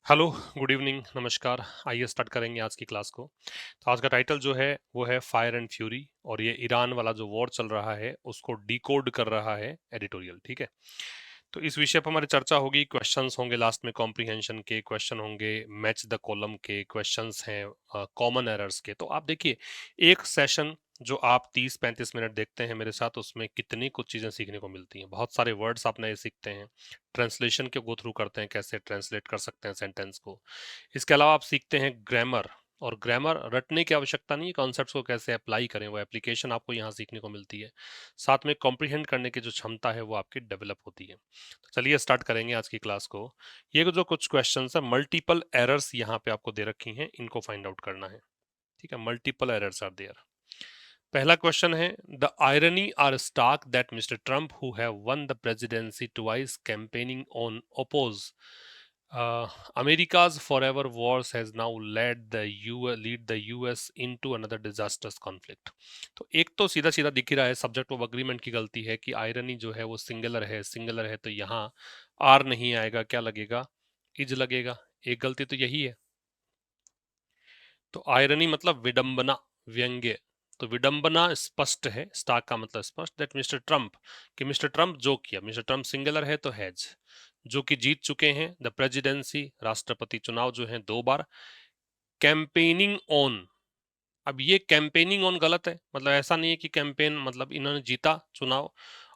Hello, good evening, नमस्कार। आइए start करेंगे आज की क्लास को। तो आज का टाइटल जो है वो है फायर एंड फ्यूरी, और ये ईरान वाला जो वॉर चल रहा है उसको डिकोड कर रहा है एडिटोरियल। ठीक है, तो इस विषय पर हमारी चर्चा होगी। क्वेश्चंस होंगे लास्ट में, कॉम्प्रिहेंशन के क्वेश्चन होंगे, मैच द कॉलम के क्वेश्चंस हैं, कॉमन एरर्स के। तो आप देखिए, एक सेशन जो आप 30-35 मिनट देखते हैं मेरे साथ, उसमें कितनी कुछ चीज़ें सीखने को मिलती हैं। बहुत सारे वर्ड्स आप नए सीखते हैं, ट्रांसलेशन के गो थ्रू करते हैं, कैसे ट्रांसलेट कर सकते हैं सेंटेंस को। इसके अलावा आप सीखते हैं ग्रामर, और ग्रामर रटने की आवश्यकता नहीं है, कॉन्सेप्ट्स को कैसे अप्लाई करें वो एप्लीकेशन आपको यहाँ सीखने को मिलती है। साथ में कॉम्प्रिहेंड करने की जो क्षमता है वो आपकी डेवलप होती है। तो चलिए स्टार्ट करेंगे आज की क्लास को। ये जो कुछ क्वेश्चंस है, मल्टीपल एरर्स यहाँ पे आपको दे रखी हैं, इनको फाइंड आउट करना है। ठीक है, मल्टीपल एरर्स आर देयर। पहला क्वेश्चन है, the irony are stark that mister Trump who have won the presidency twice campaigning on oppose America's forever wars has now lead the US into another disastrous conflict। तो एक तो सीधा सीधा दिख ही रहा है, सब्जेक्ट ऑफ अग्रीमेंट की गलती है कि आयरनी जो है वो सिंगुलर है, तो यहाँ आर नहीं आएगा, क्या लगेगा, इज लगेगा। एक गलती तो यही है। तो आयरनी मतलब विडंबना, व्यंग्य। तो विडंबना स्पष्ट है, स्टार्क का मतलब स्पष्ट, दैट मिस्टर ट्रम्प, कि मिस्टर ट्रम्प जो किया, मिस्टर ट्रम्प सिंगुलर है तो हैज, जो कि जीत चुके हैं द प्रेसिडेंसी, राष्ट्रपति चुनाव जो है 2 बार, कैंपेनिंग ऑन। अब ये कैंपेनिंग ऑन गलत है, मतलब ऐसा नहीं है कि कैंपेन मतलब इन्होंने जीता चुनाव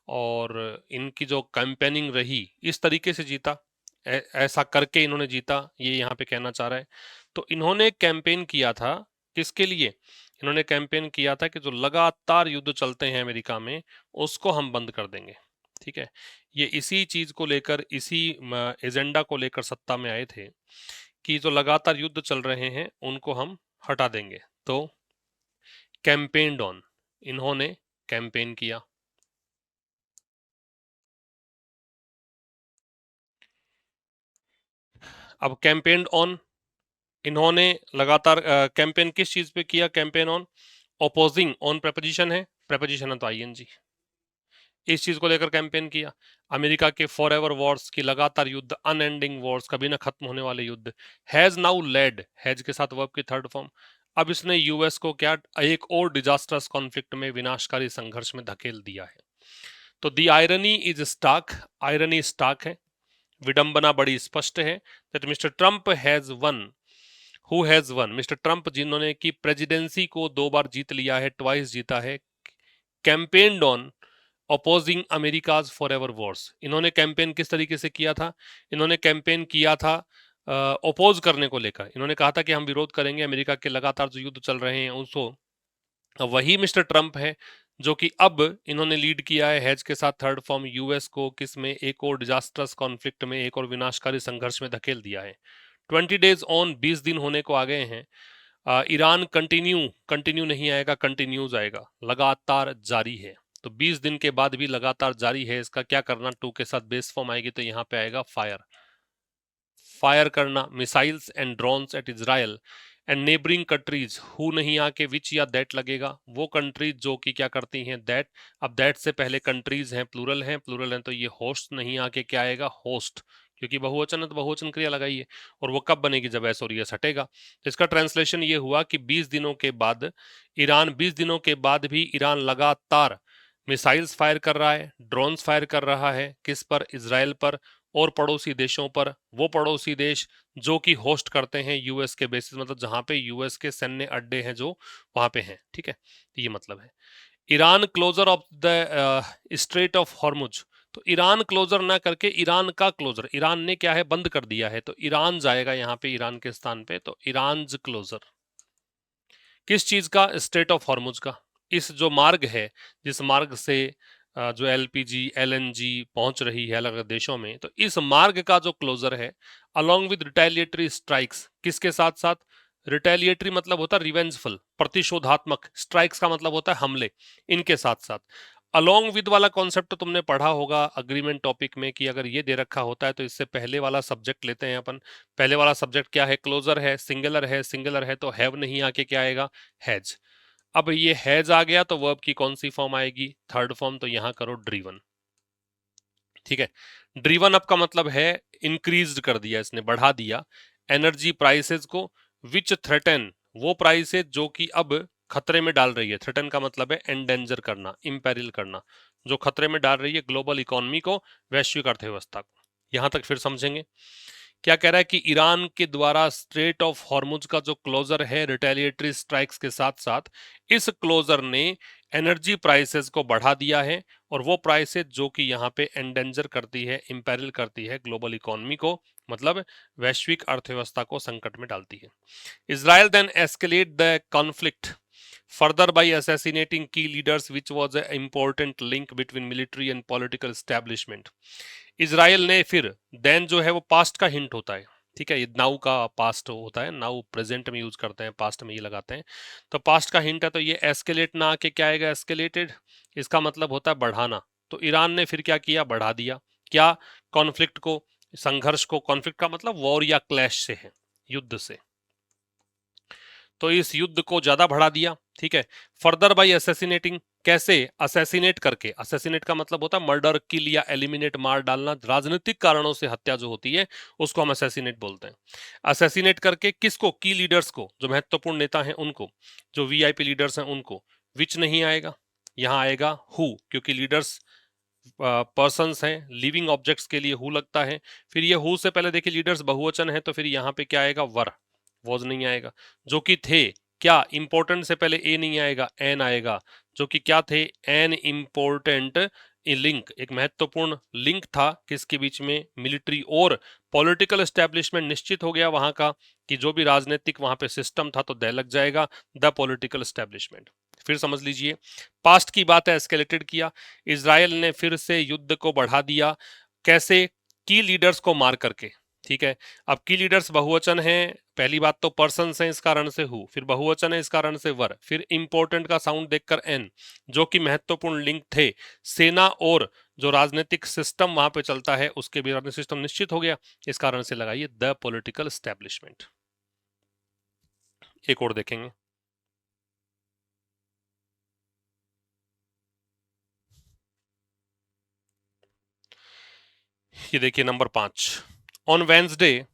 और इनकी जो कैंपेनिंग रही इस तरीके से जीता, ऐसा करके इन्होंने जीता, ये यहाँ पे कहना चाह रहा है। तो इन्होंने कैंपेन किया था, किसके लिए? इन्होंने कैंपेन किया था कि जो लगातार युद्ध चलते हैं अमेरिका में उसको हम बंद कर देंगे। ठीक है, ये इसी चीज को लेकर, इसी एजेंडा को लेकर सत्ता में आए थे कि जो लगातार युद्ध चल रहे हैं उनको हम हटा देंगे। तो कैंपेन्ड ऑन, इन्होंने कैंपेन किया। अब कैंपेन्ड ऑन, इन्होंने लगातार कैंपेन किस चीज पे किया? Campaign on opposing, on preposition है, प्रपोजिशन है तो आईएनजी, इस चीज को लेकर कैंपेन किया। अमेरिका के फॉर एवर वॉर्स की लगातार युद्ध, अनएंडिंग वॉर्स, कभी ना खत्म होने वाले युद्ध। हैज नाउ लेड, हैज के साथ वर्ब की थर्ड फॉर्म। अब इसने यूएस को क्या, एक और डिजास्टर्स कॉन्फ्लिक्ट में, विनाशकारी संघर्ष में धकेल दिया है। तो the irony is stark, irony stark है, विडंबना बड़ी स्पष्ट है, that mister Trump has won, who has won, mister Trump जिन्होंने की प्रेसिडेंसी को 2 बार जीत लिया है, ट्वाइस जीता है, campaigned on opposing America's forever wars. इन्होंने कैंपेन किस तरीके से किया था? इन्होंने कैंपेन किया था ओपोज करने को लेकर। इन्होंने कहा था कि हम विरोध करेंगे अमेरिका के लगातार जो युद्ध चल रहे हैं उसको। वही मिस्टर ट्रंप है जो कि अब इन्होंने लीड किया है हैज के साथ थर्ड फॉर्म, यूएस को किस में, एक और डिजास्टर्स कॉन्फ्लिक्ट में, एक और विनाशकारी संघर्ष में धकेल दिया है। 20 डेज ऑन, 20 दिन होने को आ गए हैं। ईरान कंटिन्यू, कंटिन्यू नहीं आएगा, कंटिन्यूज आएगा, लगातार जारी है। तो 20 दिन के बाद भी लगातार जारी है, इसका क्या करना? टू के साथ बेस फॉर्म आएगी तो यहाँ पे आएगा फायर, फायर करना, missiles and drones at Israel and neighbouring countries, who नहीं आके विच या दैट लगेगा, वो कंट्रीज जो कि क्या करती हैं, दैट। अब दैट से पहले कंट्रीज हैं, प्लूरल हैं, प्लूरल हैं तो ये होस्ट नहीं आके क्या आएगा, होस्ट, क्योंकि बहुवचन है तो बहुवचन क्रिया लगाइए। और वो कब बनेगी? जब एस और यस हटेगा। तो इसका ट्रांसलेशन ये हुआ कि 20 दिनों के बाद ईरान, 20 दिनों के बाद भी ईरान लगातार मिसाइल्स फायर कर रहा है, ड्रोन्स फायर कर रहा है, किस पर? इजराइल पर और पड़ोसी देशों पर। वो पड़ोसी देश जो कि होस्ट करते हैं यूएस के बेसिस, मतलब जहां पे यूएस के सैन्य अड्डे हैं जो वहां पे हैं। ठीक है, तो ये मतलब है। Iran closure of the strait of Hormuz, तो ईरान क्लोजर ना करके ईरान का क्लोजर, ईरान ने क्या है, बंद कर दिया है, तो ईरान जाएगा यहाँ पे, ईरान के स्थान पे, तो ईरान क्लोजर। किस चीज का? स्ट्रेट ऑफ हॉर्मुज का। इस जो मार्ग है, जिस मार्ग से जो एलपीजी एलएनजी पहुंच रही है अलग अलग देशों में, तो इस मार्ग का जो क्लोजर है, अलोंग विद रिटेलिएटरी स्ट्राइक्स, किसके साथ साथ? रिटेलिएटरी मतलब होता है रिवेंजफुल, प्रतिशोधात्मक, स्ट्राइक्स का मतलब होता है हमले, इनके साथ साथ। अलोंग विद वाला कॉन्सेप्ट तो तुमने पढ़ा होगा अग्रीमेंट टॉपिक में, कि अगर ये दे रखा होता है तो इससे पहले वाला सब्जेक्ट लेते हैं अपन। पहले वाला सब्जेक्ट क्या है? क्लोजर है, सिंगुलर है, सिंगुलर है तो हैव नहीं आके क्या आएगा? हैज। अब ये हैज आ गया तो वर्ब की कौन सी फॉर्म आएगी? थर्ड फॉर्म, तो यहां करो ड्रीवन। ठीक है, ड्रीवन अप का मतलब है इंक्रीज कर दिया, इसने बढ़ा दिया। एनर्जी प्राइसेस को, विच थ्रेटन, वो प्राइसेस जो कि अब खतरे में डाल रही है, थ्रेटन का मतलब है एंडेंजर करना, इम्पेरिल करना, जो खतरे में डाल रही है ग्लोबल इकोनॉमी को, वैश्विक अर्थव्यवस्था को। यहां तक फिर समझेंगे। क्या कह रहा है कि ईरान के द्वारा स्ट्रेट ऑफ हॉर्मुज का जो क्लोजर है रिटेलिएटरी स्ट्राइक्स के साथ साथ, इस क्लोजर ने एनर्जी प्राइसेस को बढ़ा दिया है, और वो प्राइसेस जो कि यहाँ पे एंडेंजर करती है, इम्पेरिल करती है ग्लोबल इकोनॉमी को, मतलब वैश्विक अर्थव्यवस्था को संकट में डालती है। Israel then escalate the conflict further by assassinating key leaders, which was an important link between military and political establishment. Israel ने फिर, देन जो है वो पास्ट का हिंट होता है, ठीक है, ये नाउ का पास्ट होता है, नाउ प्रेजेंट में यूज करते हैं, पास्ट में ये लगाते हैं, तो पास्ट का हिंट है, तो ये एस्केलेट ना आके क्या आएगा, एस्केलेटेड, इसका मतलब होता है बढ़ाना। तो ईरान ने फिर क्या किया, बढ़ा दिया, क्या, कॉन्फ्लिक्ट को, संघर्ष को, कॉन्फ्लिक्ट का मतलब वॉर या क्लैश से है, युद्ध से, तो इस युद्ध को ज्यादा बढ़ा दिया, ठीक है। फर्दर बाय असैसिनेटिंग, कैसे, असैसिनेट करके, असैसिनेट का मतलब होता है मर्डर, किल या एलिमिनेट, मार डालना, राजनीतिक कारणों से हत्या जो होती है उसको हम असैसिनेट बोलते हैं। असैसिनेट करके किसको, की लीडर्स को, जो महत्वपूर्ण नेता हैं उनको, जो वीआईपी लीडर्स हैं उनको, विच नहीं आएगा, यहां आएगा हु, क्योंकि लीडर्स पर्सन्स हैं, लिविंग ऑब्जेक्ट्स के लिए हु लगता है। फिर ये हु से पहले देखिए लीडर्स बहुवचन है, तो फिर यहाँ पे क्या आएगा, वर, वॉज नहीं आएगा। जो कि थे, क्या, इंपॉर्टेंट से पहले ए नहीं आएगा, एन आएगा, जो कि क्या थे, एन इम्पोर्टेंट लिंक, एक महत्वपूर्ण लिंक था किसके बीच में, मिलिट्री और पॉलिटिकल एस्टेब्लिशमेंट, निश्चित हो गया वहां का कि जो भी राजनीतिक वहां पे सिस्टम था तो दे लग जाएगा, द पॉलिटिकल एस्टेब्लिशमेंट। फिर समझ लीजिए, पास्ट की बात है, एस्केलेटेड किया, इजराइल ने फिर से युद्ध को बढ़ा दिया, कैसे, की लीडर्स को मार करके, ठीक है। अब की लीडर्स बहुवचन है, पहली बात तो पर्सन है इस कारण से हु, फिर बहुवचन है इस कारण से वर, फिर इंपॉर्टेंट का साउंड देखकर एन, जो कि महत्वपूर्ण लिंक थे, सेना और जो राजनीतिक सिस्टम वहां पे चलता है उसके भी राजनीतिक सिस्टम निश्चित हो गया, इस कारण से लगाइए द पॉलिटिकल एस्टेब्लिशमेंट। एक और देखेंगे, ये देखिए नंबर 5, ऑन वेंसडे,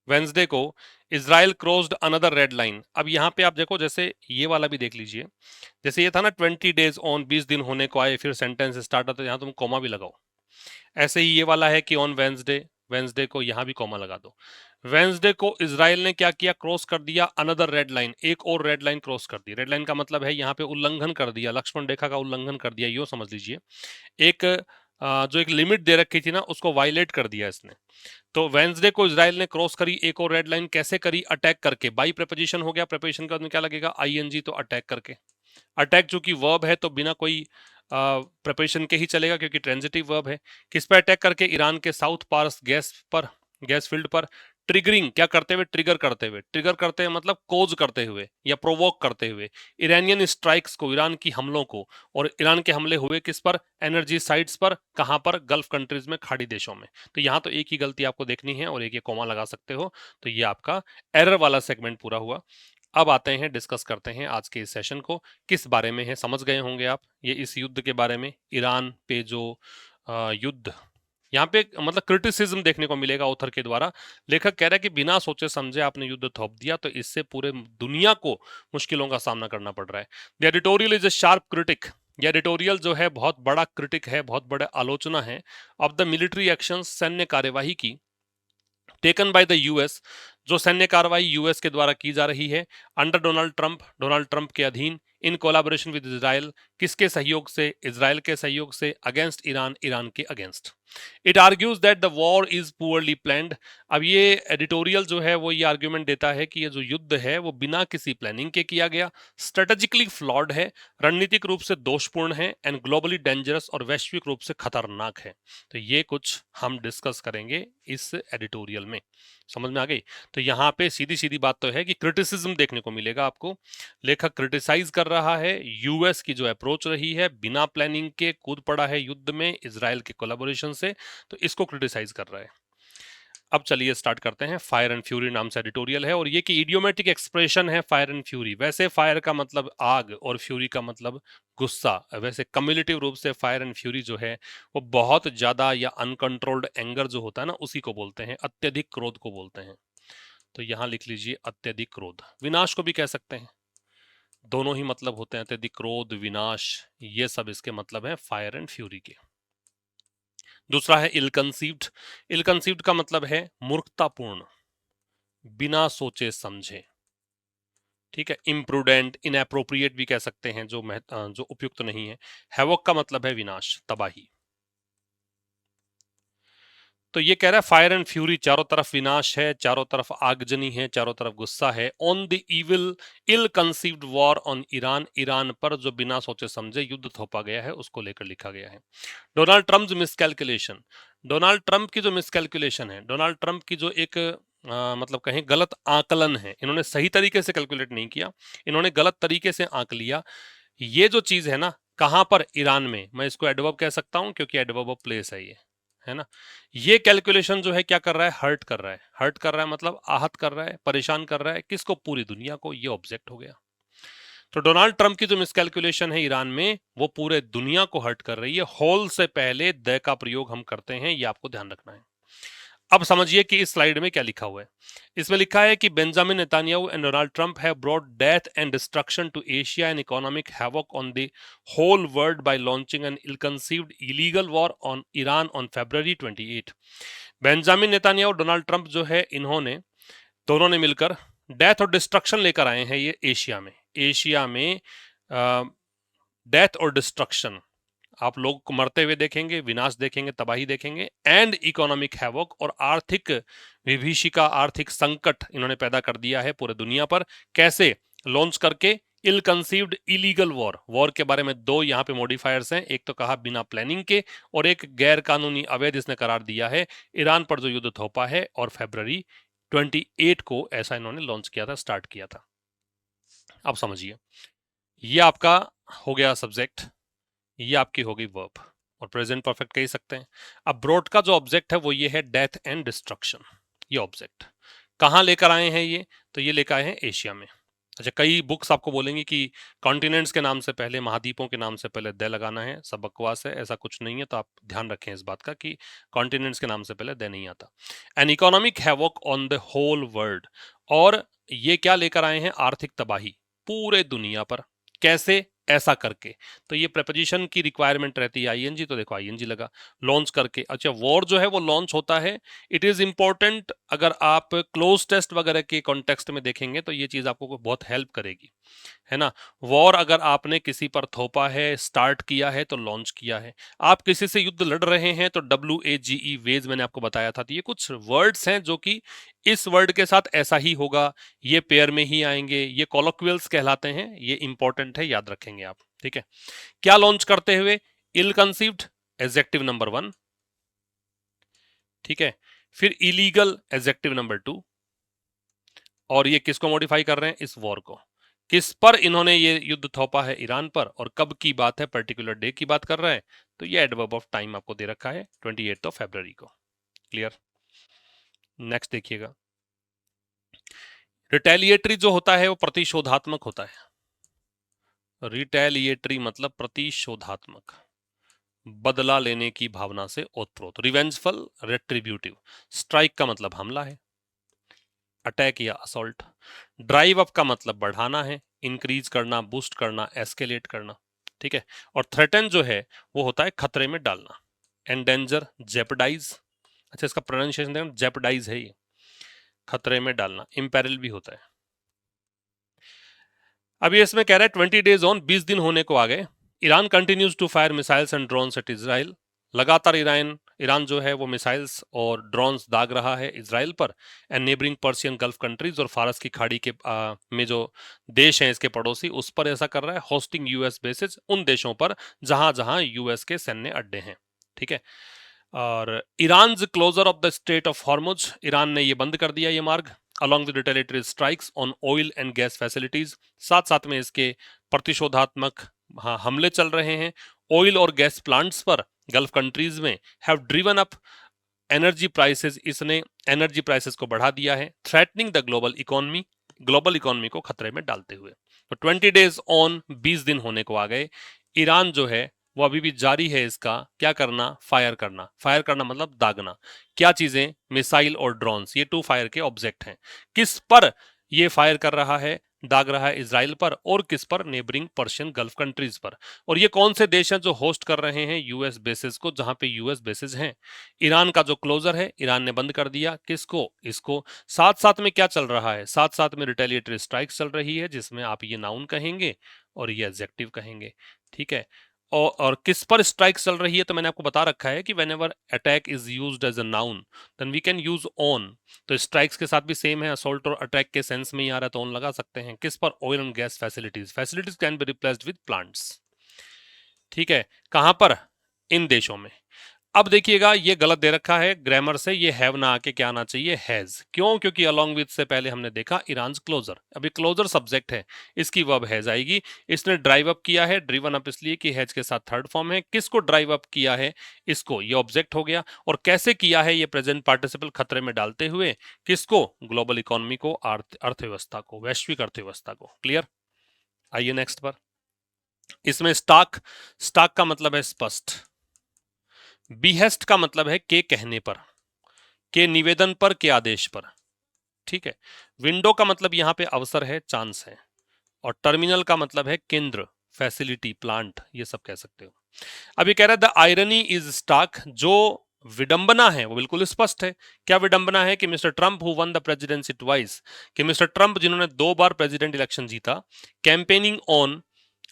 वेंसडे को Israel crossed another red line. अब यहाँ पे आप देखो, जैसे ये वाला भी देख लीजिए, जैसे ये था ना 20 डेज ऑन, 20 दिन होने को आए, फिर सेंटेंस स्टार्ट होता है, यहाँ तुम कॉमा भी लगाओ। ऐसे ही ये वाला है कि ऑन वेंसडे, वेंसडे को यहाँ भी कॉमा लगा दो। वेंसडे को इजराइल ने क्या किया, क्रॉस कर दिया अनदर रेड लाइन, एक और रेड लाइन क्रॉस कर दी। रेड लाइन का मतलब है यहाँ पे उल्लंघन कर दिया, लक्ष्मण रेखा का उल्लंघन कर दिया, यो समझ लीजिए। एक जो एक लिमिट दे रखी थी ना उसको वायलेट कर दिया इसने। तो वेंसडे को इजराइल ने क्रॉस करी एक और रेड लाइन, कैसे करी, अटैक करके, बाई प्रेपोजिशन हो गया, प्रेपोजिशन का क्या लगेगा, आईएनजी, तो अटैक करके। अटैक चूंकि वर्ब है तो बिना कोई प्रेपोजिशन के ही चलेगा क्योंकि ट्रांजिटिव वर्ब है। किस पर अटैक करके, ईरान के साउथ पार्स गैस पर, गैस फील्ड पर, ट्रिगरिंग, क्या करते हुए, ट्रिगर करते हुए, ट्रिगर करते हुए मतलब कोज करते हुए या प्रोवोक करते हुए, ईरानियन स्ट्राइक्स को, ईरान की हमलों को, और ईरान के हमले हुए किस पर, एनर्जी साइट्स पर, कहां पर, गल्फ कंट्रीज में, खाड़ी देशों में। तो यहां तो एक ही गलती आपको देखनी है और एक ये कॉमा लगा सकते हो, तो ये आपका एरर वाला सेगमेंट पूरा हुआ। अब आते हैं, डिस्कस करते हैं आज के इस सेशन को, किस बारे में है, समझ गए होंगे आप, ये इस युद्ध के बारे में, ईरान पे जो युद्ध, यहाँ पे मतलब क्रिटिसिज्म देखने को मिलेगा ऑथर के द्वारा। लेखक कह रहा है कि बिना सोचे समझे आपने युद्ध थोप दिया तो इससे पूरे दुनिया को मुश्किलों का सामना करना पड़ रहा है। The editorial is a sharp critic, ये एडिटोरियल जो है बहुत बड़ा क्रिटिक है, बहुत बड़ा आलोचना है ऑफ द मिलिट्री एक्शन, सैन्य कार्यवाही की, टेकन बाय द यूएस, जो सैन्य कार्रवाई यूएस के द्वारा की जा रही है अंडर डोनाल्ड ट्रंप के अधीन, इन कोलैबोरेशन विद इजराइल, किसके सहयोग से, इजराइल के सहयोग से, अगेंस्ट ईरान, ईरान के against. It argues that the war is poorly planned. अब ये एडिटोरियल जो है वो ये आर्ग्यूमेंट देता है कि ये जो युद्ध है वो बिना किसी प्लानिंग के किया गया, स्ट्रेटेजिकली फ्लॉड है, रणनीतिक रूप से दोषपूर्ण है, एंड ग्लोबली डेंजरस, और वैश्विक रूप से खतरनाक है। तो ये कुछ हम डिस्कस करेंगे इस एडिटोरियल में, समझ में आ गई। तो यहाँ पे सीधी सीधी बात तो है कि क्रिटिसिज्म देखने को मिलेगा आपको, लेखक क्रिटिसाइज कर रहा है यूएस की जो अप्रोच रही है, बिना प्लानिंग के कूद पड़ा है युद्ध में इजराइल के कोलैबोरेशन से, तो इसको क्रिटिसाइज कर रहा है। अब चलिए स्टार्ट करते हैं। फायर एंड फ्यूरी नाम से एडिटोरियल है और ये कि इडियोमेटिक एक्सप्रेशन है फायर एंड फ्यूरी। वैसे फायर का मतलब आग और फ्यूरी का मतलब गुस्सा, वैसे कम्युलेटिव रूप से फायर एंड फ्यूरी जो है वो बहुत ज्यादा या अनकंट्रोल्ड एंगर जो होता है ना उसी को बोलते हैं, अत्यधिक क्रोध को बोलते हैं। तो यहां लिख लीजिए अत्यधिक क्रोध। विनाश को भी कह सकते हैं, दोनों ही मतलब होते हैं, अत्यधिक क्रोध, विनाश, ये सब इसके मतलब है फायर एंड फ्यूरी के। दूसरा है इल कंसीव्ड। इल कंसीव्ड का मतलब है मूर्खतापूर्ण, बिना सोचे समझे, ठीक है। इम्प्रूडेंट, इनएप्रोप्रिएट भी कह सकते हैं, जो उपयुक्त नहीं है। हैवॉक का मतलब है विनाश, तबाही। तो ये कह रहा है फायर एंड फ्यूरी, चारों तरफ विनाश है, चारों तरफ आगजनी है, चारों तरफ गुस्सा है। On the evil ill conceived war on Iran, Iran पर जो बिना सोचे समझे युद्ध थोपा गया है उसको लेकर लिखा गया है। Donald Trump miscalculation. Donald Trump की जो मिसकैलकुलेशन है, डोनाल्ड ट्रंप की जो एक मतलब कहें गलत आकलन है, इन्होंने सही तरीके से कैलकुलेट नहीं किया, इन्होंने गलत तरीके से आंक लिया। ये जो चीज है ना, कहां पर, ईरान में, मैं इसको एडवर्ब कह सकता हूं क्योंकि एडवर्ब ऑफ प्लेस है ये, है ना। ये कैलकुलेशन जो है क्या कर रहा है, हर्ट कर रहा है। हर्ट कर रहा है मतलब आहत कर रहा है, परेशान कर रहा है, किसको, पूरी दुनिया को। ये ऑब्जेक्ट हो गया। तो डोनाल्ड ट्रंप की जो मिसकैलकुलेशन है ईरान में, वो पूरे दुनिया को हर्ट कर रही है। होल से पहले द का प्रयोग हम करते हैं, ये आपको ध्यान रखना है। अब समझिए कि इस स्लाइड में क्या लिखा हुआ है। इसमें लिखा है कि Benjamin Netanyahu and Donald Trump have brought death and destruction to Asia and economic havoc on the whole world by launching an ill conceived illegal war on Iran on February 28। Benjamin Netanyahu और Donald Trump जो है, इन्होंने दोनों ने मिलकर death और destruction लेकर आए हैं ये एशिया में। एशिया में डेथ और डिस्ट्रक्शन, आप लोग को मरते हुए देखेंगे, विनाश देखेंगे, तबाही देखेंगे, एंड इकोनॉमिक हैवॉक, और आर्थिक विभीषिका, आर्थिक संकट इन्होंने पैदा कर दिया है पूरे दुनिया पर। कैसे? लॉन्च करके इल कंसीव्ड इलीगल वॉर। वॉर के बारे में दो यहाँ पे मॉडिफायर्स हैं, एक तो कहा बिना प्लानिंग के, और एक गैर कानूनी अवैध इसने करार दिया है। ईरान पर जो युद्ध थोपा है, और February 28 को ऐसा इन्होंने लॉन्च किया था, स्टार्ट किया था। अब समझिए, ये आपका हो गया सब्जेक्ट, ये आपकी हो गई वर्ब, और प्रेजेंट परफेक्ट कह ही सकते हैं। अब ब्रॉड का जो ऑब्जेक्ट है वो ये है डेथ एंड डिस्ट्रक्शन। ये ऑब्जेक्ट कहां लेकर आए हैं ये? तो ये लेकर आए हैं एशिया में। अच्छा, कई बुक्स आपको बोलेंगी कि कॉन्टिनेंट्स के नाम से पहले, महाद्वीपों के नाम से पहले द लगाना है, सब बकवास है, ऐसा कुछ नहीं है। तो आप ध्यान रखें इस बात का कि कॉन्टिनेंट्स के नाम से पहले द नहीं आता। An economic havoc on the whole world, और ये क्या लेकर आए हैं? आर्थिक तबाही पूरे दुनिया पर। कैसे? ऐसा करके। तो ये प्रेपोजिशन की रिक्वायरमेंट रहती है आईएनजी, तो देखो आईएनजी लगा, लॉन्च करके। अच्छा, वॉर जो है वो लॉन्च होता है, इट इज इंपॉर्टेंट। अगर आप क्लोज टेस्ट वगैरह के कॉन्टेक्स्ट में देखेंगे तो ये चीज आपको बहुत हेल्प करेगी, है ना। वॉर अगर आपने किसी पर थोपा है, स्टार्ट किया है, तो लॉन्च किया है। आप किसी से युद्ध लड़ रहे हैं तो WAGE, वेज मैंने आपको बताया था। तो ये कुछ वर्ड्स हैं जो कि इस वर्ड के साथ ऐसा ही होगा, ये पेयर में ही आएंगे, ये कॉलोक्वियल्स कहलाते हैं, ये इंपॉर्टेंट है, याद रखेंगे आप, ठीक है। क्या लॉन्च करते हुए? इल कंसीव्ड, एडजेक्टिव नंबर 1, ठीक है। फिर इलीगल, एडजेक्टिव नंबर 2, और ये किसको मॉडिफाई कर रहे हैं? इस वॉर को। किस पर इन्होंने ये युद्ध थोपा है? ईरान पर। और कब की बात है? पर्टिकुलर डे की बात कर रहा है। तो ये एडवर्ब ऑफ टाइम आपको दे रखा है, 28 February को। क्लियर? नेक्स्ट देखिएगा, रिटेलिएटरी जो होता है वो प्रतिशोधात्मक होता है। रिटेलिएटरी मतलब प्रतिशोधात्मक, बदला लेने की भावना से ओतप्रोत। Revengeful, retributive. स्ट्राइक का मतलब हमला है, अटैक या असॉल्ट। ड्राइव अप का मतलब बढ़ाना है, इंक्रीज करना, बूस्ट करना, एस्केलेट करना, ठीक है। और थ्रेटन जो है वो होता है खतरे में डालना। एंडेंजर, जेपडाइज, अच्छा इसका प्रोनाउंसिएशन देखना, जेपडाइज है ये, खतरे में डालना। इंपेरिल भी होता है। अभी इसमें कह रहा है 20 days ऑन, 20 दिन होने को आ गए। Iran continues to fire missiles and drones at Israel. लगातार ईरान जो है वो मिसाइल्स और ड्रोन्स दाग रहा है इजराइल पर। And neighbouring Persian gulf countries, और फारस की खाड़ी के में जो देश हैं इसके पड़ोसी, उस पर ऐसा कर रहा है। होस्टिंग यूएस बेसिस, उन देशों पर जहां जहां यूएस के सैन्य अड्डे हैं, ठीक है। और Iran closure of the strait of Hormuz, Iran ने ये बंद कर दिया ये मार्ग। Along with retaliatory strikes on oil and gas facilities, साथ साथ में इसके प्रतिशोधात्मक हमले चल रहे हैं ऑयल और गैस प्लांट्स पर गल्फ कंट्रीज में। Have driven up energy prices, इसने एनर्जी प्राइसेस को बढ़ा दिया है। Threatening the global economy, global economy को खतरे में डालते हुए। तो 20 days ऑन, 20 दिन होने को आ गए। ईरान जो है वो अभी भी जारी है इसका क्या करना, फायर करना। फायर करना मतलब दागना। क्या चीजें, मिसाइल और ड्रोन्स, ये टू फायर के ऑब्जेक्ट हैं। किस पर ये फायर कर रहा है, दाग रहा है इजराइल पर, और किस पर, नेबरिंग पर्शियन गल्फ कंट्रीज पर। और ये कौन से देश हैं जो होस्ट कर रहे हैं यूएस बेसिस को, जहां पे यूएस बेसिस हैं। ईरान का जो क्लोजर है, ईरान ने बंद कर दिया किसको, इसको। साथ साथ में क्या चल रहा है, साथ साथ में रिटेलिएटरी स्ट्राइक्स चल रही है, जिसमें आप ये नाउन कहेंगे और ये एडजेक्टिव कहेंगे। ठीक है। और किस पर स्ट्राइक चल रही है, तो मैंने आपको बता रखा है कि whenever attack is used as a noun then we can use on. तो स्ट्राइक्स के साथ भी सेम है, असॉल्ट और अटैक के सेंस में ही आ रहा है तो ऑन लगा सकते हैं। किस पर, oil and gas facilities. Facilities can be replaced with plants. ठीक है, कहां पर, इन देशों में। अब देखिएगा ये गलत दे रखा है ग्रामर से, ये हैव ना आके क्या आना चाहिए, हैज। क्यों, क्योंकि अलोंग विद से पहले हमने देखा ईरान क्लोजर, अभी क्लोजर सब्जेक्ट है, इसकी वर्ब हैज आएगी। इसने ड्राइव अप किया है, ड्रिवन अप इसलिए कि हैज के साथ थर्ड फॉर्म है। किसको ड्राइव अप किया है, इसको, ये ऑब्जेक्ट हो गया। और कैसे किया है, ये प्रेजेंट पार्टिसिपल खतरे में डालते हुए, किसको, ग्लोबल इकोनॉमी को, अर्थव्यवस्था को, वैश्विक अर्थव्यवस्था को। क्लियर। आइए नेक्स्ट पर। इसमें स्टॉक, स्टॉक का मतलब है स्पष्ट। बिहेस्ट का मतलब है के कहने पर, के निवेदन पर, के आदेश पर। ठीक है। विंडो का मतलब यहां पे अवसर है, चांस है। और टर्मिनल का मतलब है केंद्र, फैसिलिटी, प्लांट, ये सब कह सकते हो। अब ये कह रहा है द आयरनी इज स्टार्क, जो विडंबना है वो बिल्कुल स्पष्ट है। क्या विडंबना है, कि mister Trump who won the presidency twice, कि मिस्टर ट्रंप जिन्होंने 2 बार प्रेसिडेंट इलेक्शन जीता, campaigning on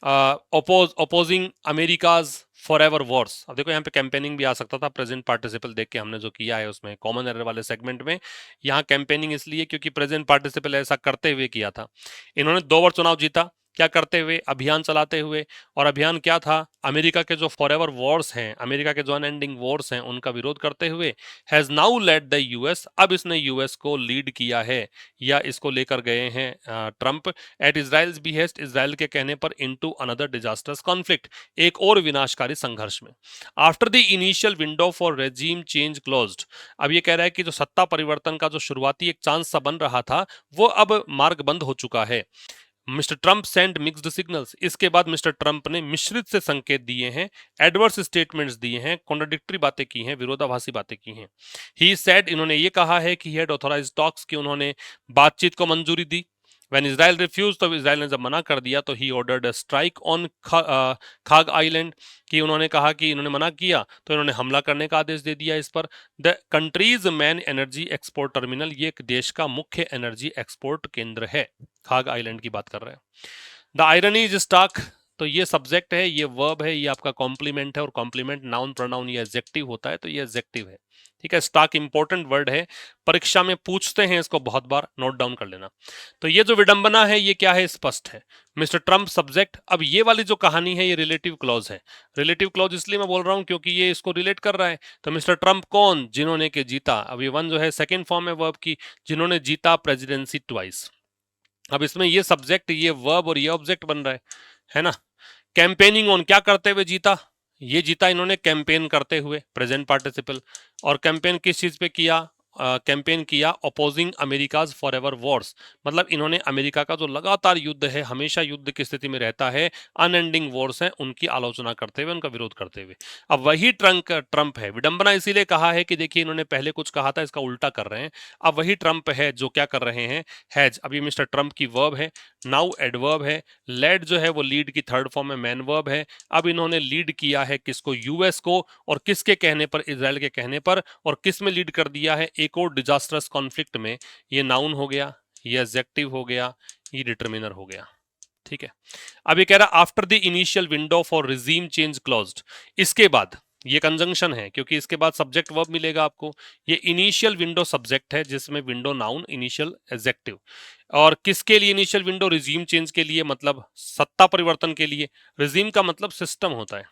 opposing America's forever wars. अब देखो यहाँ पे कैंपेनिंग भी आ सकता था, प्रेजेंट पार्टिसिपल देख के हमने जो किया है उसमें कॉमन एरर वाले सेगमेंट में। यहाँ कैंपेनिंग इसलिए क्योंकि प्रेजेंट पार्टिसिपल ऐसा करते हुए किया था। इन्होंने 2 बार चुनाव जीता, क्या करते हुए, अभियान चलाते हुए। और अभियान क्या था, अमेरिका के जो फॉरएवर वॉर्स हैं, अमेरिका के जो अनएंडिंग वॉर्स हैं, उनका विरोध करते हुए। Has now led the US, अब इसने यूएस को लीड किया है, या इसको लेकर गए हैं Trump, at Israel's behest, Israel के कहने पर, इनटू अनदर डिजास्टर्स कॉन्फ्लिक्ट, एक और विनाशकारी संघर्ष में। After the initial window for regime change closed, अब ये कह रहा है कि जो सत्ता परिवर्तन का जो शुरुआती एक चांस सा बन रहा था, वो अब मार्ग बंद हो चुका है। Mister Trump send mixed signals, इसके बाद मिस्टर ट्रंप ने मिश्रित से संकेत दिए हैं, एडवर्स स्टेटमेंट्स दिए हैं, कॉन्ट्राडिक्टरी बातें की हैं, विरोधाभासी बातें की हैं। ही सेड, इन्होंने ये कहा है कि ही हैड ऑथराइज्ड टॉक्स, कि उन्होंने बातचीत को मंजूरी दी। व्हेन इजराइल रिफ्यूज, तो इजराइल ने जब मना कर दिया, तो ही ऑर्डर्ड अ स्ट्राइक ऑन खाग आइलैंड, कि उन्होंने कहा कि इन्होंने मना किया तो इन्होंने हमला करने का आदेश दे दिया इस पर। The countries man energy export terminal, ये एक देश का मुख्य एनर्जी एक्सपोर्ट केंद्र है। खाग आइलैंड की बात कर रहे हैं। द आयरनी इज स्टॉक, तो ये सब्जेक्ट है, ये वर्ब है, ये आपका कॉम्प्लीमेंट है, और कॉम्प्लीमेंट नाउन प्रोनाउन ये एडजेक्टिव होता है, तो ये एडजेक्टिव है। ठीक है। स्टॉक इंपॉर्टेंट वर्ड है, परीक्षा में पूछते हैं इसको बहुत बार, नोट डाउन कर लेना। तो ये जो विडंबना है ये क्या है, स्पष्ट है। Mister Trump subject. अब ये वाली जो कहानी है ये रिलेटिव क्लॉज है। रिलेटिव क्लॉज इसलिए मैं बोल रहा हूं क्योंकि ये इसको रिलेट कर रहा है। तो मिस्टर ट्रंप कौन, जिन्होंने के जीता। अब ये वन जो है सेकेंड फॉर्म है वर्ब की, जिन्होंने जीता प्रेसिडेंसी ट्वाइस। अब इसमें ये सब्जेक्ट, ये वर्ब और ये ऑब्जेक्ट बन रहा है ना। कैंपेनिंग ऑन, क्या करते हुए जीता, ये जीता इन्होंने कैंपेन करते हुए, प्रेजेंट पार्टिसिपल। और कैंपेन किस चीज पे किया, कैंपेन किया अपोजिंग अमेरिकाज फॉरएवर वॉर्स, मतलब इन्होंने अमेरिका का जो लगातार युद्ध है, हमेशा युद्ध की स्थिति में रहता है, अनएंडिंग वॉर्स हैं, उनकी आलोचना करते हुए, उनका विरोध करते हुए। अब वही ट्रंप है। विडंबना इसीलिए कहा है कि देखिए इन्होंने पहले कुछ कहा था, इसका उल्टा कर रहे हैं। अब वही ट्रंप है जो क्या कर रहे हैं, हैज। अब ये मिस्टर ट्रंप की वर्ब है, नाउ एडवर्ब है। लेड जो है वो लीड की थर्ड फॉर्म में मैन वर्ब है। अब इन्होंने लीड किया है किसको, यूएस को, और किसके कहने पर, इजराइल के कहने पर। और किस में लीड कर दिया है, एक और डिजास्टरस कॉन्फ्लिक्ट में। ये नाउन हो गया, ये एडजेक्टिव हो गया, ये डिटर्मिनर हो गया। ठीक है। अब ये कह रहा after the initial window for regime change closed, इसके बाद, ये कंजंक्शन है क्योंकि इसके बाद सब्जेक्ट वर्ब मिलेगा आपको। ये इनिशियल विंडो सब्जेक्ट है, जिसमें विंडो नाउन, इनिशियल एडजेक्टिव। और किसके लिए इनिशियल विंडो, रिजीम चेंज के लिए, मतलब सत्ता परिवर्तन के लिए। रिजीम का मतलब सिस्टम होता है,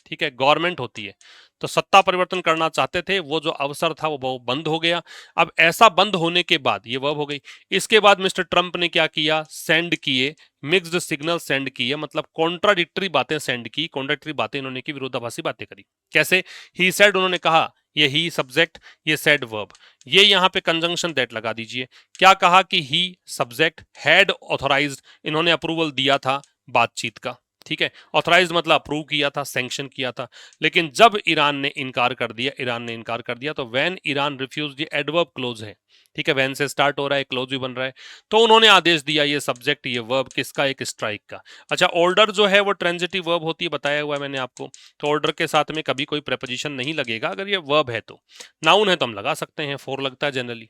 ठीक है, गवर्नमेंट होती है। तो सत्ता परिवर्तन करना चाहते थे, वो जो अवसर था वो बंद हो गया। अब ऐसा बंद होने के बाद, ये वर्ब हो गई, इसके बाद मिस्टर ट्रंप ने क्या किया, सेंड किए, मिक्स्ड सिग्नल सेंड किए, मतलब कॉन्ट्राडिक्टरी बातें सेंड की, कॉन्ट्राडिक्टरी बातें इन्होंने की, विरोधाभासी बातें करी। कैसे, ही सेड, उन्होंने कहा, ये ही सब्जेक्ट, ये सेड वर्ब। ये यहां पे कंजंक्शन दैट लगा दीजिए। क्या कहा कि ही सब्जेक्ट, हैड ऑथराइज्ड, इन्होंने अप्रूवल दिया था बातचीत का। ठीक है, ऑथराइज मतलब अप्रूव किया था, सैंक्शन किया था। लेकिन जब ईरान ने इनकार कर दिया, तो व्हेन ईरान रिफ्यूज, ये एडवर्ब क्लोज है, ठीक है, व्हेन से स्टार्ट हो रहा है, क्लोज भी बन रहा है, तो उन्होंने आदेश दिया, ये सब्जेक्ट, ये वर्ब किसका, एक स्ट्राइक का। अच्छा, ऑर्डर जो है वो ट्रांजिटिव वर्ब होती है, बताया हुआ है मैंने आपको। तो ऑर्डर के साथ में कभी कोई प्रेपोजिशन नहीं लगेगा अगर ये वर्ब है तो। नाउन है तो हम लगा सकते हैं, फोर लगता है जनरली।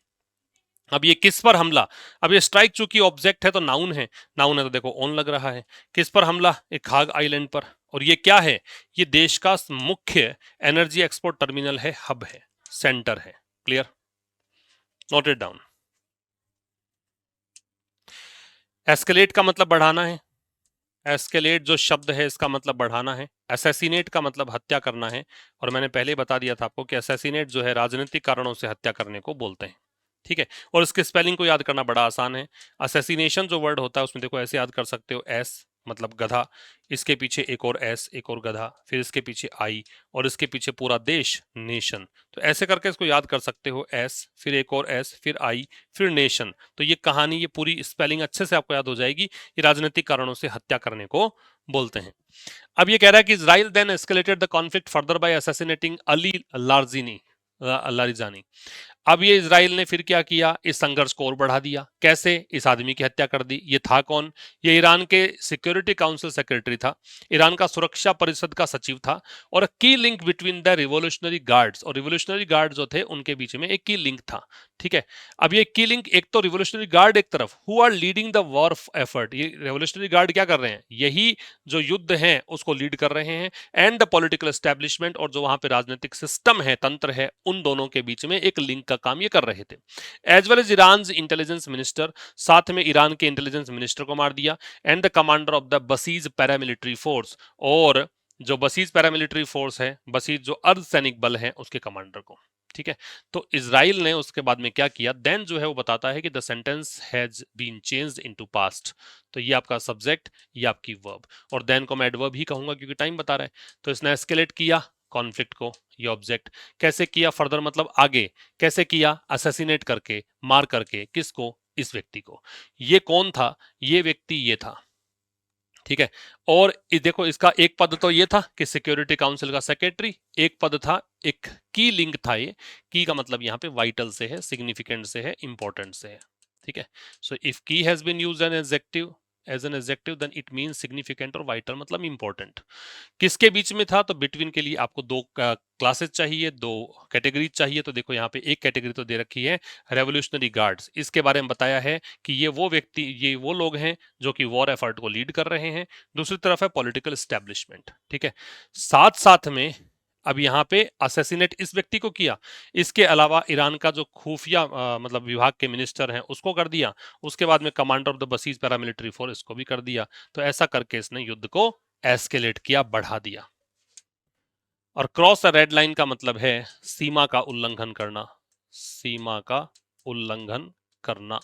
अब ये किस पर हमला, अब ये स्ट्राइक चूंकि ऑब्जेक्ट है तो नाउन है, नाउन है तो देखो ऑन लग रहा है। किस पर हमला, एक खाग आइलैंड पर। और ये क्या है, ये देश का मुख्य एनर्जी एक्सपोर्ट टर्मिनल है, हब है, सेंटर है। Clear, note it down. Escalate का मतलब बढ़ाना है, एस्केलेट जो शब्द है इसका मतलब बढ़ाना है। असैसिनेट का मतलब हत्या करना है, और मैंने पहले बता दिया था आपको कि असैसिनेट जो है राजनीतिक कारणों से हत्या करने को बोलते हैं, ठीक है। और इसके स्पेलिंग को याद करना बड़ा आसान है। असैसिनेशन जो वर्ड होता है उसमें देखो ऐसे याद कर सकते हो, एस मतलब गधा, इसके पीछे एक और एस, एक और गधा, फिर इसके पीछे आई, और इसके पीछे पूरा देश, नेशन। तो ऐसे करके इसको याद कर सकते हो, एस फिर एक और एस फिर आई फिर नेशन। तो ये कहानी, ये पूरी स्पेलिंग अच्छे से आपको याद हो जाएगी। ये राजनीतिक कारणों से हत्या करने को बोलते हैं। अब ये कह रहा है कि Israel then escalated the conflict further by assassinating Ali Larijani. अब ये इजराइल ने फिर क्या किया, इस संघर्ष को और बढ़ा दिया। कैसे, इस आदमी की हत्या कर दी। ये था कौन, ये ईरान के सिक्योरिटी काउंसिल सेक्रेटरी था, ईरान का सुरक्षा परिषद का सचिव था, और की link between the revolutionary guards, और रिवोल्यूशनरी गार्ड जो थे उनके बीच में एक की लिंक था, ठीक है। अब ये की लिंक, एक तो रिवोल्यूशनरी गार्ड एक तरफ, who are leading the war effort, ये रिवोल्यूशनरी गार्ड क्या कर रहे हैं, यही जो युद्ध है उसको लीड कर रहे हैं, एंड द पॉलिटिकल एस्टेब्लिशमेंट, और जो वहां पे राजनीतिक सिस्टम है, तंत्र है, उन दोनों के बीच में एक लिंक का काम ये कर रहे थे। As well as Iran intelligence minister, साथ में ईरान के इंटेलिजेंस मिनिस्टर को मार दिया, and the commander of the Basij paramilitary force, और जो बसीज पैरामिलिट्री फोर्स है, बसीज जो अर्धसैनिक बल है, उसके कमांडर को, ठीक है। तो इजराइल ने उसके बाद में क्या किया, देन जो है वो बताता है कि the sentence has been changed into past. तो ये आपका सब्जेक्ट, ये आपकी वर्ब, और देन को मैं एडवर्ब ही कहूंगा क्योंकि टाइम बता रहा है। तो इसने एस्केलेट किया कॉन्फ्लिक्ट को, ये ऑब्जेक्ट। कैसे किया, फर्दर मतलब आगे। कैसे किया, असैसिनेट करके, मार करके, किसको, इस व्यक्ति को। ये कौन था, ये व्यक्ति ये था, ठीक है। और देखो इसका एक पद तो ये था कि सिक्योरिटी काउंसिल का सेक्रेटरी, एक पद था, एक की लिंक था। ये की का मतलब यहाँ पे वाइटल से है, सिग्निफिकेंट से है, इंपॉर्टेंट से है, ठीक है। So if key has been used as an adjective then it means significant, और वाइटल मतलब इंपॉर्टेंट। किसके बीच में था, तो बिटवीन के लिए आपको दो क्लासेस चाहिए, दो कैटेगरी चाहिए। तो देखो यहाँ पे एक कैटेगरी तो दे रखी है, रेवोल्यूशनरी गार्ड्स, इसके बारे में बताया है कि ये वो व्यक्ति, ये वो लोग हैं जो कि वॉर एफर्ट को लीड कर रहे हैं। दूसरी तरफ है पॉलिटिकल एस्टेब्लिशमेंट, ठीक है। साथ साथ में अब यहाँ पे असैसिनेट इस व्यक्ति को किया, इसके अलावा ईरान का जो खुफिया मतलब विभाग के मिनिस्टर हैं उसको कर दिया, उसके बाद में commander of the Basij paramilitary force इसको भी कर दिया। तो ऐसा करके इसने युद्ध को एस्केलेट किया, बढ़ा दिया। और क्रॉस रेड लाइन का मतलब है सीमा का उल्लंघन करना, सीमा का उल्लंघन करना।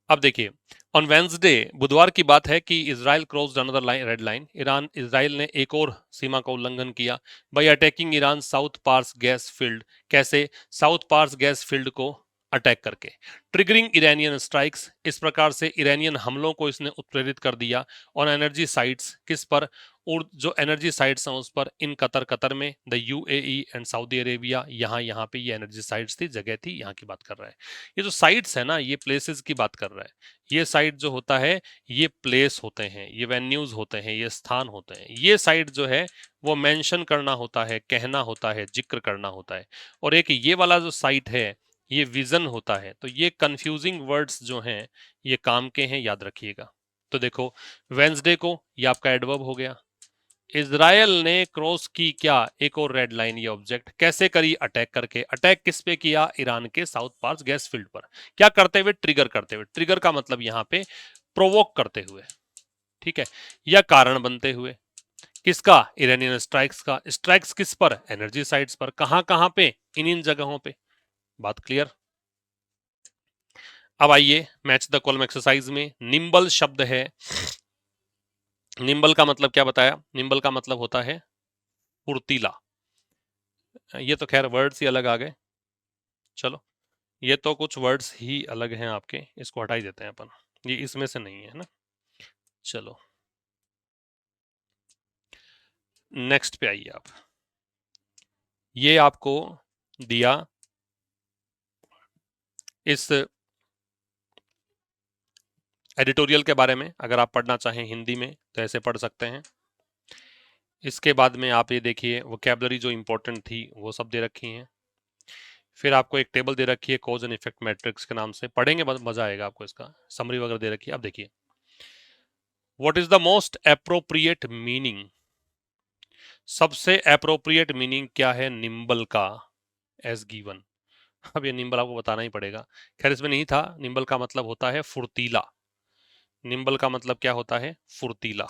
अब देखिए, ऑन वेंसडे, बुधवार की बात है कि Israel crossed another line, red line, Iran, Israel ने एक और सीमा का उल्लंघन किया bye attacking Iran South Pars gas field. कैसे, साउथ पार्स गैस फील्ड को अटैक करके, ट्रिगरिंग इरानियन स्ट्राइक्स, इस प्रकार से इरानियन हमलों को इसने उत्प्रेरित कर दिया। ऑन एनर्जी साइट्स, किस पर, और जो एनर्जी साइट्स हैं उस पर, इन कतर, कतर में, the UAE and Saudi Arabia, यहाँ पे ये एनर्जी साइट्स थी, जगह थी, यहाँ की बात कर रहा है। ये जो साइट्स है ना, ये प्लेसेस की बात कर रहा है। ये साइट जो होता है, ये प्लेस होते हैं, ये वेन्यूज होते हैं, ये स्थान होते हैं। ये साइट जो है वो मेंशन करना होता है, कहना होता है, जिक्र करना होता है। और एक ये वाला जो साइट है, ये विजन होता है। तो ये कंफ्यूजिंग वर्ड्स जो हैं ये काम के हैं, याद रखिएगा। तो देखो, वेंसडे को, ये आपका एडवर्ब हो गया। इजराइल ने क्रॉस की क्या, एक और रेड लाइन, ये ऑब्जेक्ट। कैसे करी, अटैक करके। अटैक किस पे किया, ईरान के साउथ पार्स गैस फील्ड पर। क्या करते हुए, ट्रिगर करते हुए। ट्रिगर का मतलब यहाँ पे प्रोवोक करते हुए, ठीक है, या कारण बनते हुए। किसका, इरानियन स्ट्राइक्स का। स्ट्राइक्स किस पर, एनर्जी साइट्स पर। कहां कहां पे, इन जगहों पे। बात क्लियर। अब आइए मैच द कॉलम एक्सरसाइज में। निम्बल शब्द है, निम्बल का मतलब क्या बताया, निम्बल का मतलब होता है फुर्तीला। ये तो खैर वर्ड्स ही अलग आ गए, चलो, ये तो कुछ वर्ड्स ही अलग हैं आपके, इसको हटा ही देते हैं अपन। ये इसमें से नहीं है ना। चलो नेक्स्ट पे आइए आप। ये आपको दिया इस एडिटोरियल के बारे में, अगर आप पढ़ना चाहें हिंदी में तो ऐसे पढ़ सकते हैं। इसके बाद में आप ये देखिए वोकैबुलरी जो इंपॉर्टेंट थी वो सब दे रखी हैं। फिर आपको एक टेबल दे रखी है कॉज एंड इफेक्ट मैट्रिक्स के नाम से, पढ़ेंगे मजा आएगा आपको। इसका समरी वगैरह दे रखी है। अब देखिए what is the most appropriate meaning, सबसे अप्रोप्रिएट मीनिंग क्या है निम्बल का एज गिवन। अब ये निम्बल आपको बताना ही पड़ेगा। खैर इसमें नहीं था, निम्बल का मतलब होता है फुर्तीला। निम्बल का मतलब क्या होता है, फुर्तीला।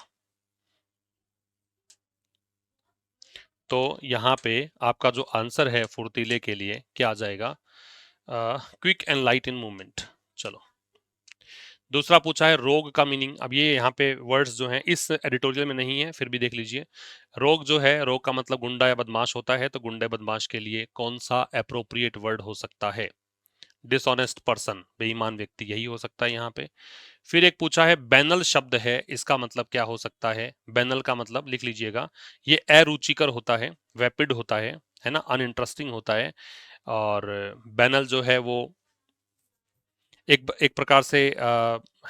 तो यहाँ पे आपका जो आंसर है फुर्तीले के लिए क्या आ जाएगा, quick and light in movement. चलो दूसरा पूछा है रोग का मीनिंग। अब ये यहाँ पे वर्ड्स जो हैं इस एडिटोरियल में नहीं है, फिर भी देख लीजिए। रोग जो है, रोग का मतलब गुंडा या बदमाश होता है, तो गुंडे बदमाश के लिए कौन सा अप्रोप्रिएट वर्ड हो सकता है, डिसऑनेस्ट पर्सन, बेईमान व्यक्ति, यही हो सकता है यहाँ पे। फिर एक पूछा है बैनल शब्द है, इसका मतलब क्या हो सकता है। बैनल का मतलब लिख लीजिएगा, ये अरुचिकर होता है, वेपिड होता है ना, अनइंटरेस्टिंग होता है। और बैनल जो है वो एक प्रकार से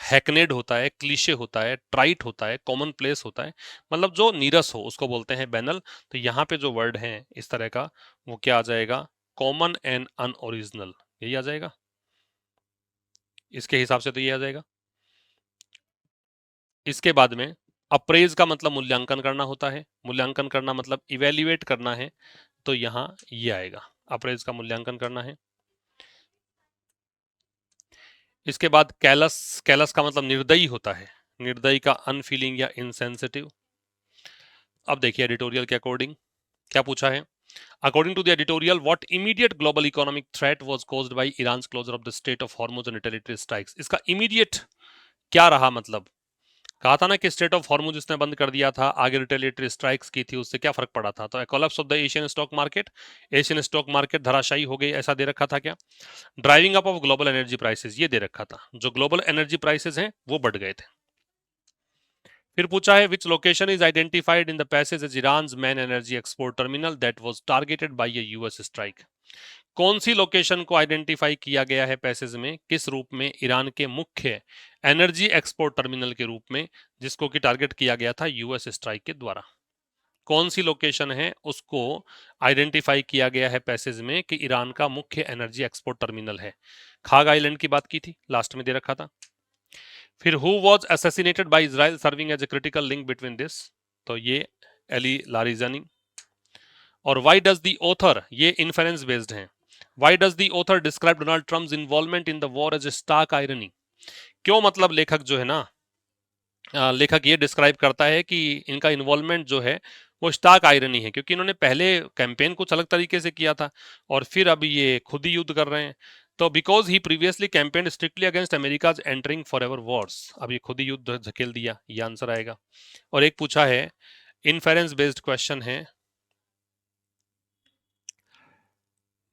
हैकनेड होता है, क्लीशे होता है, ट्राइट होता है, कॉमन प्लेस होता है, मतलब जो नीरस हो उसको बोलते हैं बैनल। तो यहाँ पे जो वर्ड है इस तरह का वो क्या आ जाएगा, कॉमन एंड अनओरिजिनल, यही आ जाएगा। इसके हिसाब से तो ये आ जाएगा। इसके बाद में अप्रेज का मतलब मूल्यांकन करना होता है, मूल्यांकन करना मतलब इवेल्युएट करना है, तो यहाँ ये आएगा, अप्रेज का मूल्यांकन करना है। इसके बाद कैलस, कैलस का मतलब निर्दयी होता है, निर्दयी का अनफीलिंग या इनसेंसिटिव। अब देखिए एडिटोरियल के अकॉर्डिंग क्या पूछा है। According to the editorial what immediate global economic threat was caused by Iran's closure of the strait of Hormuz and retaliatory strikes. इसका इमीडिएट क्या रहा, मतलब कहा था ना कि स्ट्रेट ऑफ हॉर्मुज इसने बंद कर दिया था, आगे रिटेलिटरी स्ट्राइक्स की थी, उससे क्या फर्क पड़ा था, तो collapse of the Asian stock market, Asian stock market धराशायी हो गई, ऐसा दे रखा था क्या। Driving up of global energy prices, ये दे रखा था, जो ग्लोबल एनर्जी प्राइसेस हैं वो बढ़ गए थे। फिर पूछा है which location is identified in the passage as Iran's main energy export terminal that was targeted by a US strike. कौन सी लोकेशन को आइडेंटिफाई किया गया है पैसेज में, किस रूप में, ईरान के मुख्य एनर्जी एक्सपोर्ट टर्मिनल के रूप में, जिसको कि टारगेट किया गया था यूएस स्ट्राइक के द्वारा। कौन सी लोकेशन है उसको आइडेंटिफाई किया गया है पैसेज में कि ईरान का मुख्य एनर्जी एक्सपोर्ट टर्मिनल है। खाग आइलैंड की बात की थी, लास्ट में दे रखा था। फिर who was assassinated by Israel serving as a critical link between this, तो ये एली लारिजानी। और व्हाई डज द ऑथर, ये इन्फेरेंस बेस्ड है, why does the author describe Donald Trump's involvement in the war as a stark irony. क्यों, मतलब लेखक जो है ना, लेखक ये डिस्क्राइब करता है कि इनका इन्वॉल्वमेंट जो है वो स्टार्क आयरनी है, क्योंकि इन्होंने पहले कैंपेन कुछ अलग तरीके से किया था और फिर अब ये खुद ही युद्ध कर रहे हैं। तो because he previously campaign strictly against America's entering forever wars, अब ये खुद ही युद्ध धकेल दिया, ये आंसर आएगा। और एक पूछा है इन्फेरेंस बेस्ड क्वेश्चन है,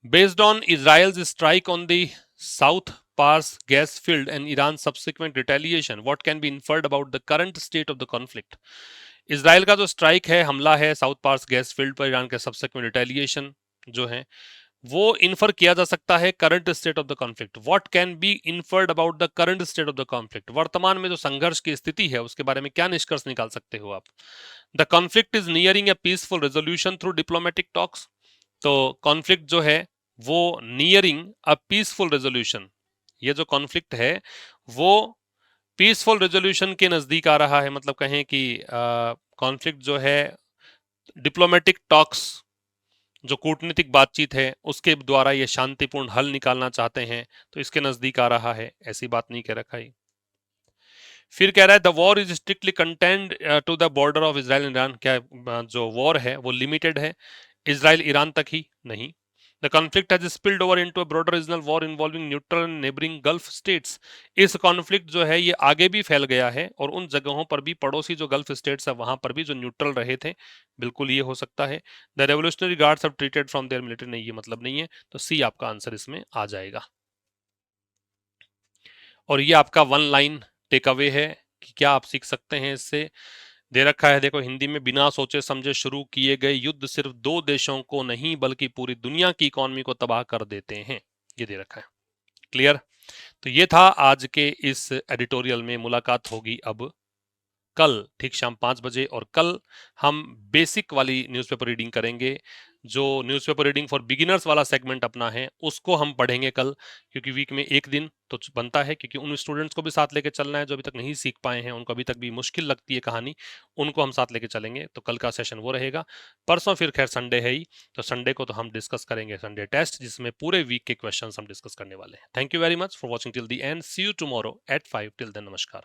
based on Israel's strike on the South Pars gas field and Iran's subsequent retaliation, what can be inferred about the current state of the conflict? Israel का जो स्ट्राइक है, हमला है साउथ पार्स गैस फील्ड पर, Iran के subsequent retaliation जो है वो इन्फर किया जा सकता है current state of the conflict. What can be inferred about the current state of the conflict, वर्तमान में जो संघर्ष की स्थिति है उसके बारे में क्या निष्कर्ष निकाल सकते हो आप। The conflict is nearing A peaceful resolution through diplomatic talks, तो कॉन्फ्लिक्ट जो है वो नियरिंग अ पीसफुल रेजोल्यूशन, ये जो कॉन्फ्लिक्ट है वो पीसफुल रेजोल्यूशन के नजदीक आ रहा है, मतलब कहें कि कॉन्फ्लिक्ट जो है डिप्लोमेटिक टॉक्स, जो कूटनीतिक बातचीत है उसके द्वारा ये शांतिपूर्ण हल निकालना चाहते हैं, तो इसके नजदीक आ रहा है, ऐसी बात नहीं कह रखा है। फिर कह रहा है the war is strictly contained to the border of Israel Iran, क्या जो वॉर है वो लिमिटेड है इजराइल ईरान तक ही नहीं। The conflict has spilled over into a broader regional war involving neutral and neighbouring gulf states, इस conflict जो है ये आगे भी फैल गया है और उन जगहों पर भी, पड़ोसी जो गल्फ स्टेट्स है वहां पर भी जो न्यूट्रल रहे थे, बिल्कुल ये हो सकता है। The revolutionary guards have treated from their military, नहीं ये मतलब नहीं है, तो सी आपका आंसर इसमें आ जाएगा। और ये आपका वन लाइन टेक अवे है कि क्या आप सीख सकते हैं इससे। दे रखा है देखो हिंदी में, बिना सोचे समझे शुरू किए गए युद्ध सिर्फ 2 देशों को नहीं बल्कि पूरी दुनिया की इकोनॉमी को तबाह कर देते हैं, ये दे रखा है। क्लियर। तो ये था आज के इस एडिटोरियल में। मुलाकात होगी अब कल ठीक शाम 5 बजे, और कल हम बेसिक वाली न्यूज़पेपर रीडिंग करेंगे। जो न्यूज़पेपर रीडिंग फॉर बिगिनर्स वाला सेगमेंट अपना है उसको हम पढ़ेंगे कल, क्योंकि वीक में एक दिन तो बनता है, क्योंकि उन स्टूडेंट्स को भी साथ लेके चलना है जो अभी तक नहीं सीख पाए हैं, उनको अभी तक भी मुश्किल लगती है कहानी, उनको हम साथ लेके चलेंगे। तो कल का सेशन वो रहेगा। परसों फिर खैर संडे है ही, तो संडे को तो हम डिस्कस करेंगे संडे टेस्ट, जिसमें पूरे वीक के क्वेश्चन हम डिस्कस करने वाले हैं। Thank you very much for watching till the end. See you tomorrow at 5। Till then नमस्कार।